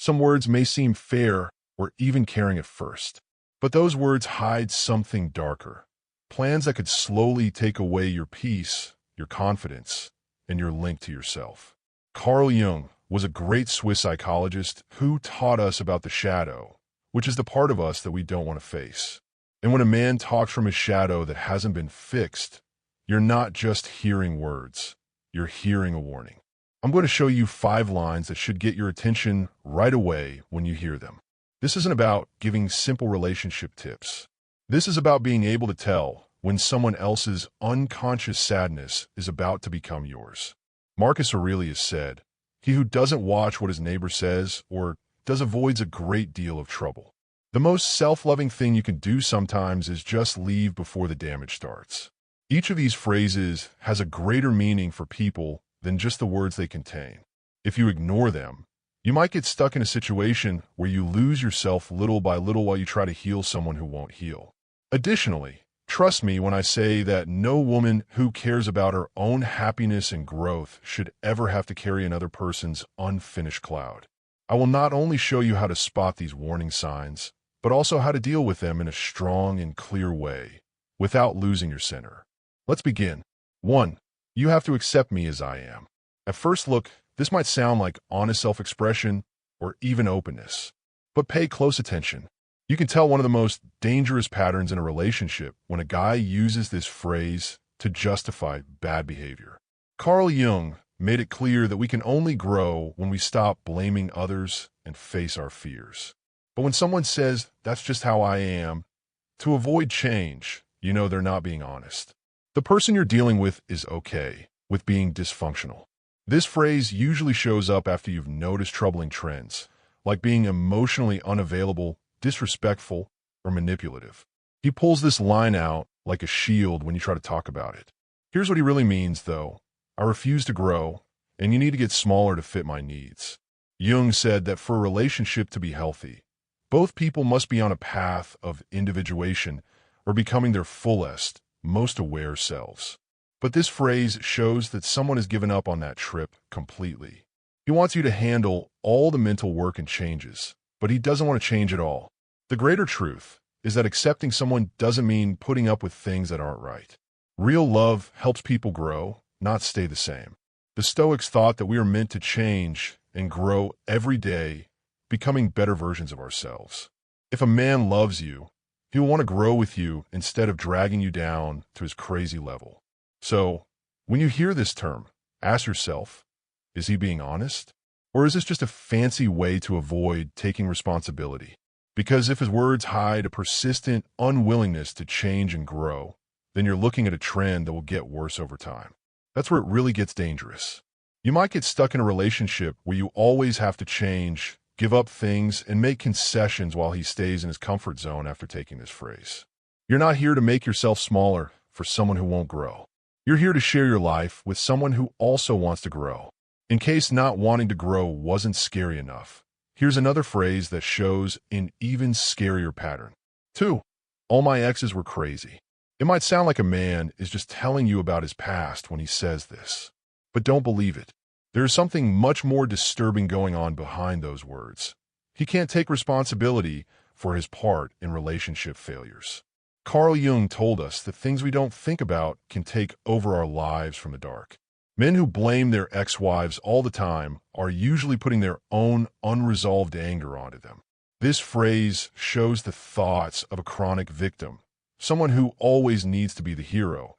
Some words may seem fair or even caring at first, but those words hide something darker. Plans that could slowly take away your peace, your confidence, and your link to yourself. Carl Jung was a great Swiss psychologist who taught us about the shadow, which is the part of us that we don't want to face. And when a man talks from his shadow that hasn't been fixed, you're not just hearing words, you're hearing a warning. I'm going to show you 5 lines that should get your attention right away when you hear them. This isn't about giving simple relationship tips. This is about being able to tell when someone else's unconscious sadness is about to become yours. Marcus Aurelius said, "He who doesn't watch what his neighbor says or does avoids a great deal of trouble." The most self-loving thing you can do sometimes is just leave before the damage starts. Each of these phrases has a greater meaning for people than just the words they contain. If you ignore them, you might get stuck in a situation where you lose yourself little by little while you try to heal someone who won't heal. Additionally, trust me when I say that no woman who cares about her own happiness and growth should ever have to carry another person's unfinished cloud. I will not only show you how to spot these warning signs, but also how to deal with them in a strong and clear way without losing your center. Let's begin. 1. You have to accept me as I am. At first look, this might sound like honest self-expression or even openness, but pay close attention. You can tell one of the most dangerous patterns in a relationship when a guy uses this phrase to justify bad behavior. Carl Jung made it clear that we can only grow when we stop blaming others and face our fears. But when someone says, "That's just how I am," to avoid change, you know they're not being honest. The person you're dealing with is okay with being dysfunctional. This phrase usually shows up after you've noticed troubling trends, like being emotionally unavailable, disrespectful, or manipulative. He pulls this line out like a shield when you try to talk about it. Here's what he really means, though. I refuse to grow, and you need to get smaller to fit my needs. Jung said that for a relationship to be healthy, both people must be on a path of individuation or becoming their fullest, most aware selves. But this phrase shows that someone has given up on that trip completely. He wants you to handle all the mental work and changes, but he doesn't want to change at all. The greater truth is that accepting someone doesn't mean putting up with things that aren't right. Real love helps people grow, not stay the same. The Stoics thought that we are meant to change and grow every day, becoming better versions of ourselves. If a man loves you, he will want to grow with you instead of dragging you down to his crazy level. So, when you hear this term, ask yourself, is he being honest? Or is this just a fancy way to avoid taking responsibility? Because if his words hide a persistent unwillingness to change and grow, then you're looking at a trend that will get worse over time. That's where it really gets dangerous. You might get stuck in a relationship where you always have to change, give up things, and make concessions while he stays in his comfort zone after taking this phrase. You're not here to make yourself smaller for someone who won't grow. You're here to share your life with someone who also wants to grow. In case not wanting to grow wasn't scary enough, here's another phrase that shows an even scarier pattern. 2. All my exes were crazy. It might sound like a man is just telling you about his past when he says this, but don't believe it. There is something much more disturbing going on behind those words. He can't take responsibility for his part in relationship failures. Carl Jung told us that things we don't think about can take over our lives from the dark. Men who blame their ex-wives all the time are usually putting their own unresolved anger onto them. This phrase shows the thoughts of a chronic victim, someone who always needs to be the hero,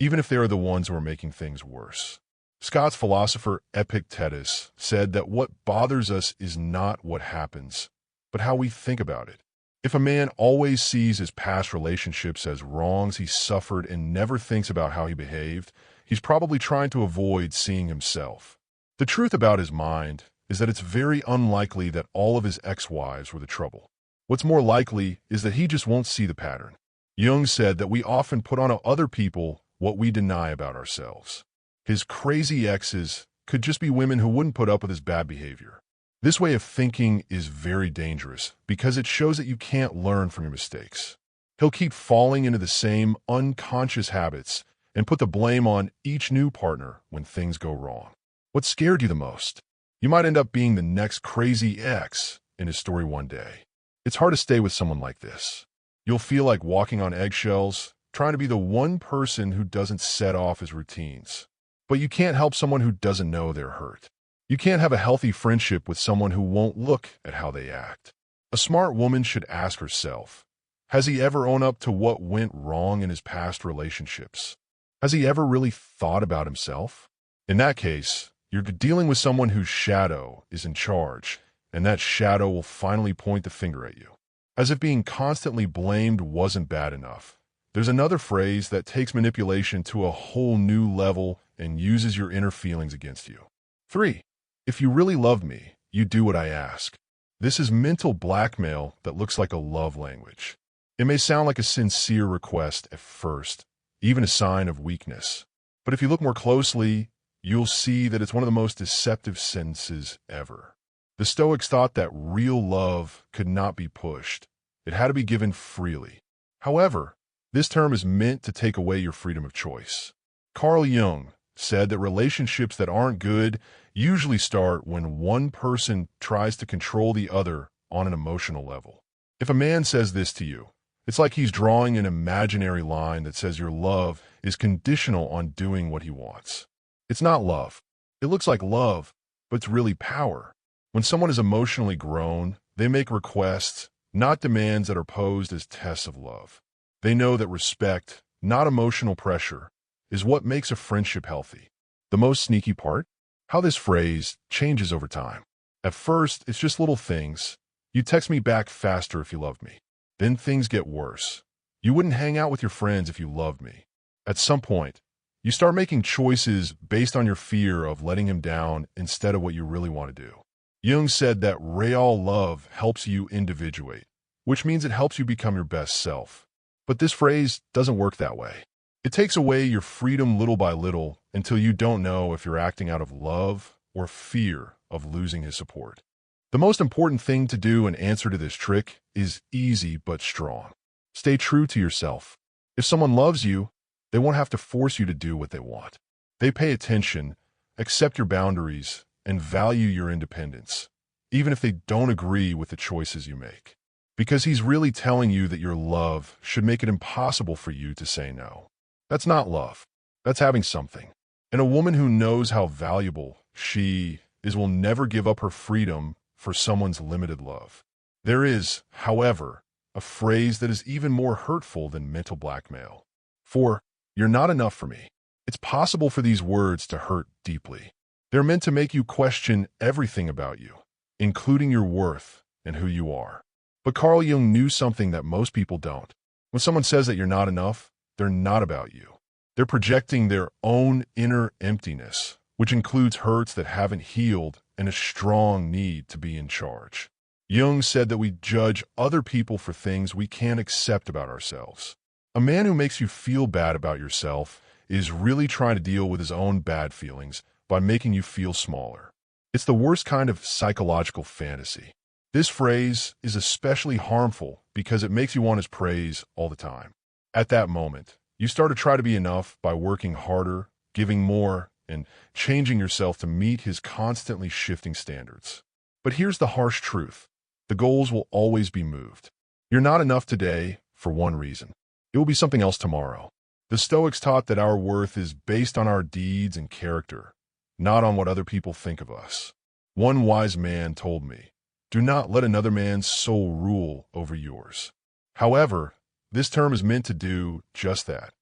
even if they are the ones who are making things worse. Scots philosopher Epictetus said that what bothers us is not what happens, but how we think about it. If a man always sees his past relationships as wrongs he suffered and never thinks about how he behaved, he's probably trying to avoid seeing himself. The truth about his mind is that it's very unlikely that all of his ex-wives were the trouble. What's more likely is that he just won't see the pattern. Jung said that we often put on other people what we deny about ourselves. His crazy exes could just be women who wouldn't put up with his bad behavior. This way of thinking is very dangerous because it shows that you can't learn from your mistakes. He'll keep falling into the same unconscious habits and put the blame on each new partner when things go wrong. What scared you the most? You might end up being the next crazy ex in his story one day. It's hard to stay with someone like this. You'll feel like walking on eggshells, trying to be the one person who doesn't set off his routines. But you can't help someone who doesn't know they're hurt. You can't have a healthy friendship with someone who won't look at how they act. A smart woman should ask herself, has he ever owned up to what went wrong in his past relationships? Has he ever really thought about himself? In that case, you're dealing with someone whose shadow is in charge, and that shadow will finally point the finger at you. As if being constantly blamed wasn't bad enough, there's another phrase that takes manipulation to a whole new level and uses your inner feelings against you. 3. If you really love me, you do what I ask. This is mental blackmail that looks like a love language. It may sound like a sincere request at first, even a sign of weakness. But if you look more closely, you'll see that it's one of the most deceptive sentences ever. The Stoics thought that real love could not be pushed. It had to be given freely. However, this term is meant to take away your freedom of choice. Carl Jung said that relationships that aren't good usually start when one person tries to control the other on an emotional level. If a man says this to you, it's like he's drawing an imaginary line that says your love is conditional on doing what he wants. It's not love. It looks like love, but it's really power. When someone is emotionally grown, they make requests, not demands that are posed as tests of love. They know that respect, not emotional pressure, is what makes a friendship healthy. The most sneaky part? How this phrase changes over time. At first, it's just little things. You text me back faster if you love me. Then things get worse. You wouldn't hang out with your friends if you loved me. At some point, you start making choices based on your fear of letting him down instead of what you really want to do. Jung said that real love helps you individuate, which means it helps you become your best self. But this phrase doesn't work that way. It takes away your freedom little by little until you don't know if you're acting out of love or fear of losing his support. The most important thing to do in answer to this trick is easy but strong. Stay true to yourself. If someone loves you, they won't have to force you to do what they want. They pay attention, accept your boundaries, and value your independence, even if they don't agree with the choices you make. Because he's really telling you that your love should make it impossible for you to say no. That's not love. That's having something. And a woman who knows how valuable she is will never give up her freedom for someone's limited love. There is, however, a phrase that is even more hurtful than mental blackmail. 4. You're not enough for me. It's possible for these words to hurt deeply. They're meant to make you question everything about you, including your worth and who you are. But Carl Jung knew something that most people don't. When someone says that you're not enough, they're not about you. They're projecting their own inner emptiness, which includes hurts that haven't healed and a strong need to be in charge. Jung said that we judge other people for things we can't accept about ourselves. A man who makes you feel bad about yourself is really trying to deal with his own bad feelings by making you feel smaller. It's the worst kind of psychological fantasy. This phrase is especially harmful because it makes you want his praise all the time. At that moment, you start to try to be enough by working harder, giving more, and changing yourself to meet his constantly shifting standards. But here's the harsh truth. The goals will always be moved. You're not enough today for one reason. It will be something else tomorrow. The Stoics taught that our worth is based on our deeds and character, not on what other people think of us. One wise man told me, do not let another man's soul rule over yours. However, this term is meant to do just that.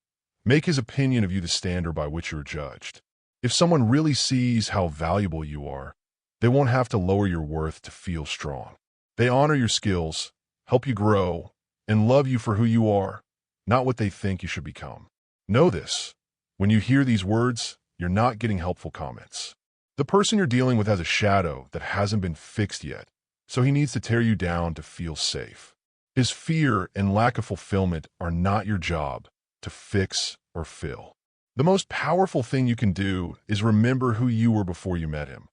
Make his opinion of you the standard by which you're judged. If someone really sees how valuable you are, they won't have to lower your worth to feel strong. They honor your skills, help you grow, and love you for who you are, not what they think you should become. Know this. When you hear these words, you're not getting helpful comments. The person you're dealing with has a shadow that hasn't been fixed yet, so he needs to tear you down to feel safe. His fear and lack of fulfillment are not your job to fix or fill. The most powerful thing you can do is remember who you were before you met him.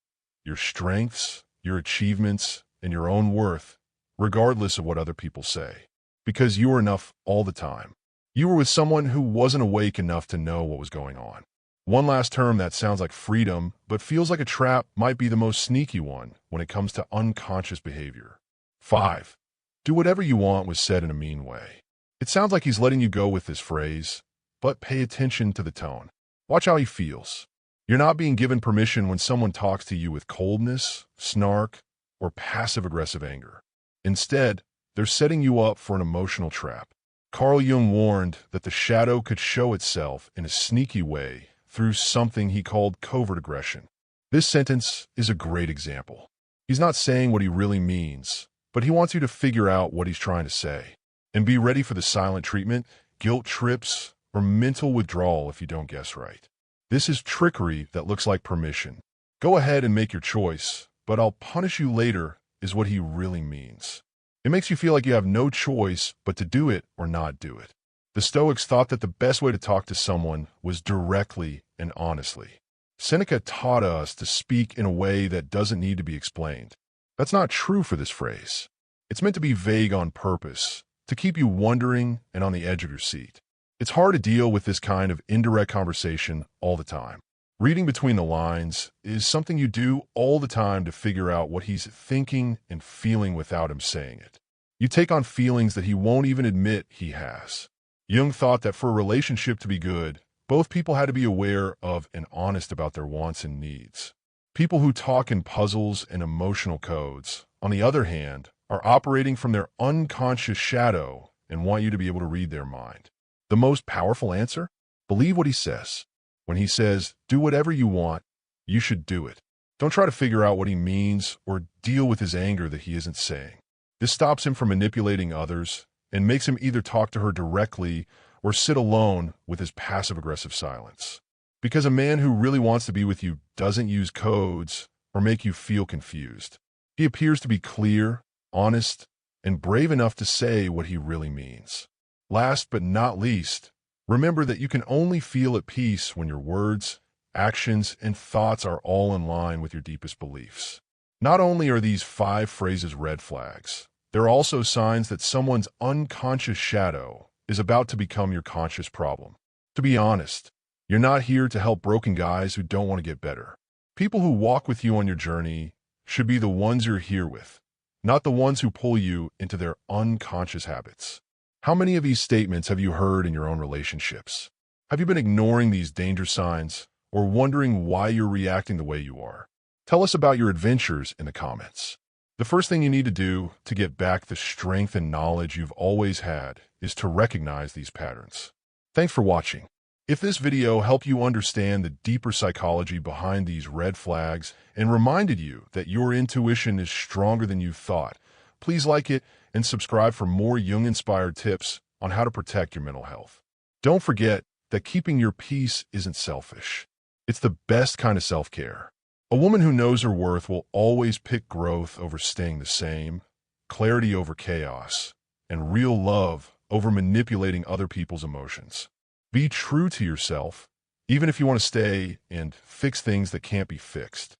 Your strengths, your achievements, and your own worth, regardless of what other people say. Because you were enough all the time. You were with someone who wasn't awake enough to know what was going on. One last term that sounds like freedom, but feels like a trap might be the most sneaky one when it comes to unconscious behavior. 5. Do whatever you want was said in a mean way. It sounds like he's letting you go with this phrase, but pay attention to the tone. Watch how he feels. You're not being given permission when someone talks to you with coldness, snark, or passive-aggressive anger. Instead, they're setting you up for an emotional trap. Carl Jung warned that the shadow could show itself in a sneaky way through something he called covert aggression. This sentence is a great example. He's not saying what he really means, but he wants you to figure out what he's trying to say. And be ready for the silent treatment, guilt trips, or mental withdrawal if you don't guess right. This is trickery that looks like permission. Go ahead and make your choice, but I'll punish you later is what he really means. It makes you feel like you have no choice but to do it or not do it. The Stoics thought that the best way to talk to someone was directly and honestly. Seneca taught us to speak in a way that doesn't need to be explained. That's not true for this phrase. It's meant to be vague on purpose, to keep you wondering and on the edge of your seat. It's hard to deal with this kind of indirect conversation all the time. Reading between the lines is something you do all the time to figure out what he's thinking and feeling without him saying it. You take on feelings that he won't even admit he has. Jung thought that for a relationship to be good, both people had to be aware of and honest about their wants and needs. People who talk in puzzles and emotional codes, on the other hand, are operating from their unconscious shadow and want you to be able to read their mind. The most powerful answer? Believe what he says. When he says, do whatever you want, you should do it. Don't try to figure out what he means or deal with his anger that he isn't saying. This stops him from manipulating others and makes him either talk to her directly or sit alone with his passive-aggressive silence. Because a man who really wants to be with you doesn't use codes or make you feel confused. He appears to be clear, honest, and brave enough to say what he really means. Last but not least, remember that you can only feel at peace when your words, actions, and thoughts are all in line with your deepest beliefs. Not only are these 5 phrases red flags, they're also signs that someone's unconscious shadow is about to become your conscious problem. To be honest, you're not here to help broken guys who don't want to get better. People who walk with you on your journey should be the ones you're here with, not the ones who pull you into their unconscious habits. How many of these statements have you heard in your own relationships? Have you been ignoring these danger signs or wondering why you're reacting the way you are? Tell us about your adventures in the comments. The first thing you need to do to get back the strength and knowledge you've always had is to recognize these patterns. Thanks for watching. If this video helped you understand the deeper psychology behind these red flags and reminded you that your intuition is stronger than you thought, please like it and subscribe for more Jung-inspired tips on how to protect your mental health. Don't forget that keeping your peace isn't selfish. It's the best kind of self-care. A woman who knows her worth will always pick growth over staying the same, clarity over chaos, and real love over manipulating other people's emotions. Be true to yourself, even if you want to stay and fix things that can't be fixed.